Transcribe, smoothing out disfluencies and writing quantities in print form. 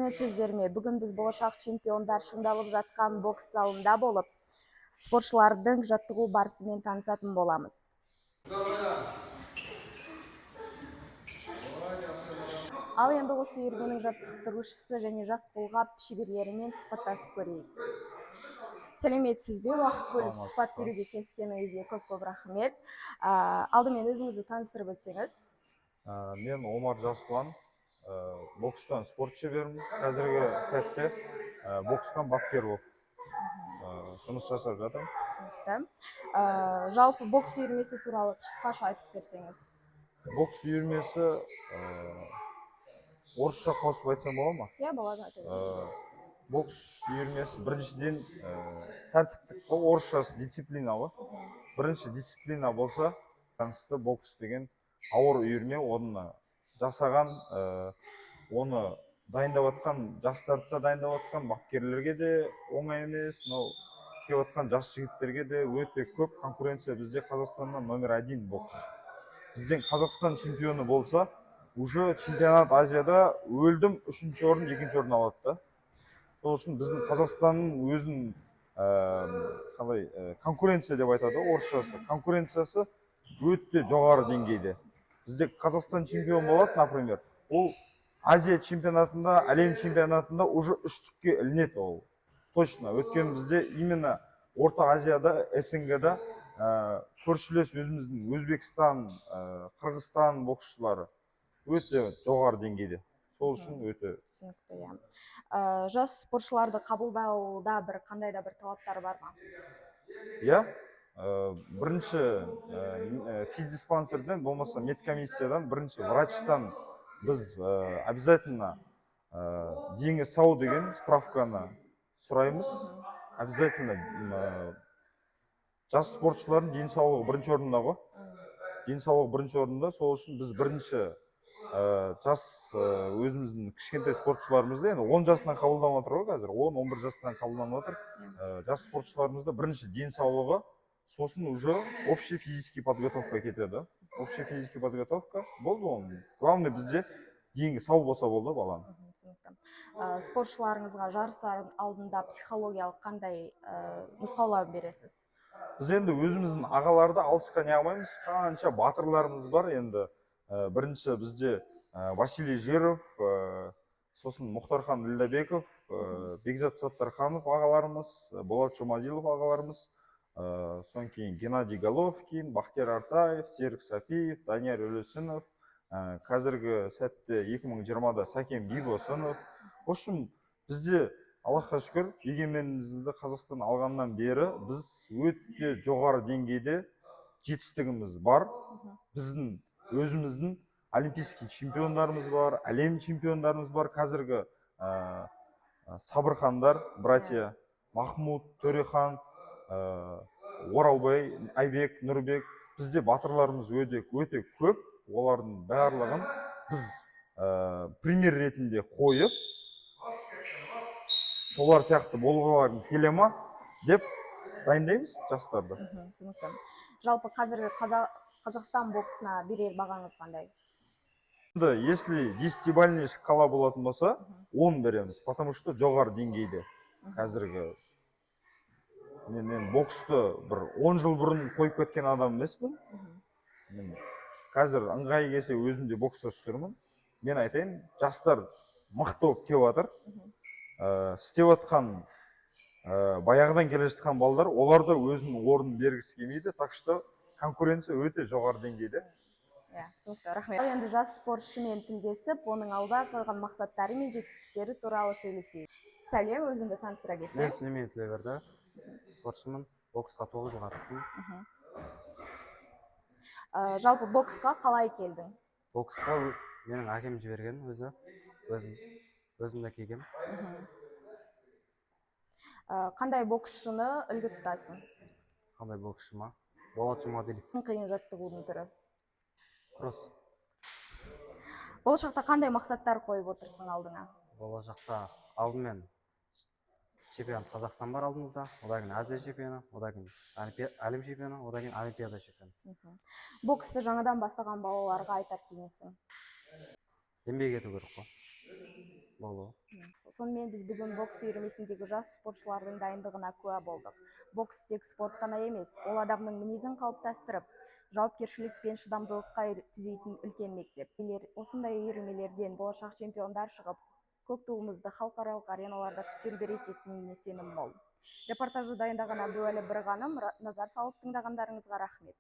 Сәлеметсіздер ме? Бүгін біз болашақ чемпиондар шыңдалып жатқан бокс залында болып, спортшылардың жаттығу барысымен танысатын боламыз. Ал енді осы үйірменің жаттықтырушысы және жас қолғап шеберлерімен сұхбаттасып көрейік. Сәлеметсіз бе? Уақыт бөліп сұхбат беруге келіскеніңізге көп рахмет. Алдымен өзіңізді таныстырып өтсеңіз. Мен Омар Жасұлан, бокстан спорт шеберімін. Қазіргі сәтте бокстан бапкер болып жұмыс жасап жатырмын. Түсінікті. Жалпы бокс үйірмесі туралы қысқаша айтып берсеңіз. Бокс үйірмесі орысша қосып айтсам болады ма? Иә, болады. Бокс үйірмесі біріншіден тәртіптік, орысшасы дисциплина ғой. Бірінші дисциплина болса, танысты бокс деген ауыр үйірме, оны жасаған, оны дайындап атқан, жастарды да дайындап атқан бапкерлерге де оңай емес, келіп атқан жас жігіттерге де өте көп конкуренция. Бізде Қазақстаннан номер 1 бокс. Бізден Қазақстан чемпионы болса, уже чемпионат Азияда өлдім 3-ші орын, 2-ші орын алады да. Сол үшін біздің Қазақстанның өзінің конкуренция деп айтады, орысшасы. Конкуренциясы өте жоғары деңгейде. Бізде Қазақстан чемпион болады, например, ол Азия чемпионатында, әлем чемпионатында уже үштікке ілінеді ол. Точно. Өткен бізде именно Орта Азияда, СНГ-да көршілес өзіміздің Өзбекстан, Қырғызстан боксшылары өте жоғары деңгейде. Сол үшін өте түсінікті. Жас спортшыларды қабылдауда қандай да бір талаптар бар ма? Иә, бірінші физдиспансерден, болмаса медкомиссиядан, бірінші врачтан біз обязательно деңі сау деген справканы сұраймыз. Обязательно жас спортшылардың денсаулығы бірінші орында ғой. Денсаулығы бірінші орында, сол үшін біз бірінші жас өзіміздің кішкентай спортшыларымызды, енді 10 жасынан қабылданып отыр ғой қазір, 10-11 жасынан қабылданып отыр. Жас спортшыларымызды бірінші денсаулығы, сосын уже общий физический подготовка кетеді. Общий физический подготовка болды оның. Главное бізде деньги сау болса болды баланың. Спортшыларыңызға жарыстар алдында психологиялық қандай нұсқаулар бересіз? Біз енді өзіміздің ағаларды алысқа не алмаймыз, қанша батырларымыз бар енді. Бірінші бізде Василий Жиров, сосын Мұхтархан Ділдәбеков, Бекзат Саттарханов ағаларымыз, Болат Жұмадилов ағаларымыз, соң кейін Геннадий Головкин, Бақтияр Артаев, Серік Сапиев, Данияр Өлесінов, қазіргі сәтте 2020-да Сәкен Бибосынов. В общем, бізде Аллахқа шүкір, егеменімізді Қазақстан алғаннан бері біз өте жоғары деңгейде жетістігіміз бар. Біздің өзіміздің олимпийский чемпиондарымыз бар, әлем чемпиондарымыз бар. Қазіргі Сабырхандар, братья Махмуд, Төрехан, Оралбай, Айбек, Нұрбек. Бізде батырларымыз өте көп. Олардың барлығын біз пример ретінде қойып, солар сияқты болғыларың келе ма деп дайындаймыз жастарды. Жалпы қазіргі Қазақстан боксына берер бағаңыз қандай? Если 10-бальный шкала болатын болса, 10 береміз, потому что жоғары деңгейде. Қазіргі мен боксты бір 10 жыл бұрын қойып кеткен адам емеспін. Қазір ыңғайы келсе өзімде бокста жүрмін. Мен айтайын, жастар мықты болып келіп жатыр. Істеп отқан, баяғыдан келе жатқан балдар, оларда өзінің орнын бергісі келмейді, так что конкуренция өте жоғары деңгейде. Түсінікті, рахмет. Енді жас спортшымен тілдесіп, оның алда қойған мақсаттары мен жетістіктері туралы сөйлесейік. Сәлем, өзіңді таныстыра кетсең. Мен Сүлеймен Тілеуберді, спортшымын, боксқа 9 жыл қатыстым. Жалпы боксқа қалай келдің? Боксқа менің әкем жіберген өзі, өзімді келгем. Қандай боксшыны үлгі тұтасың? Қандай боксшы ма? Болат Жұмадилов. Қиын жаттығудың түрі? Кросс. Болашақта қандай мақсаттар қойып отырсың алдыңа? Болашақта алдымен чемпионат Қазақстан бар алдымызда, одан кейін Азия чемпионы, одан кейін әлем чемпионы, одан кейін Олимпиада чемпионы. Боксты жаңадан бастаған балаларға айтар кеңесің? Еңбек ету керек қой. болу. Сонымен біз бүгін бокс үйірмесіндегі жас спортшылардың дайындығына куә болдық. Бокс тек спорт қана емес, ол адамның мінезін қалыптастырып, жауапкершілік пен шыдамдылыққа түзейтін үлкен мектеп. Осындай үйірмелерден болашақ чемпиондар шығып, көк туымызды халықаралық ареналарда желбірететініне сенім мол. Репортажды дайындаған Әбдуәлі Бірғаным, назар салып тыңдағандарыңызға рахмет.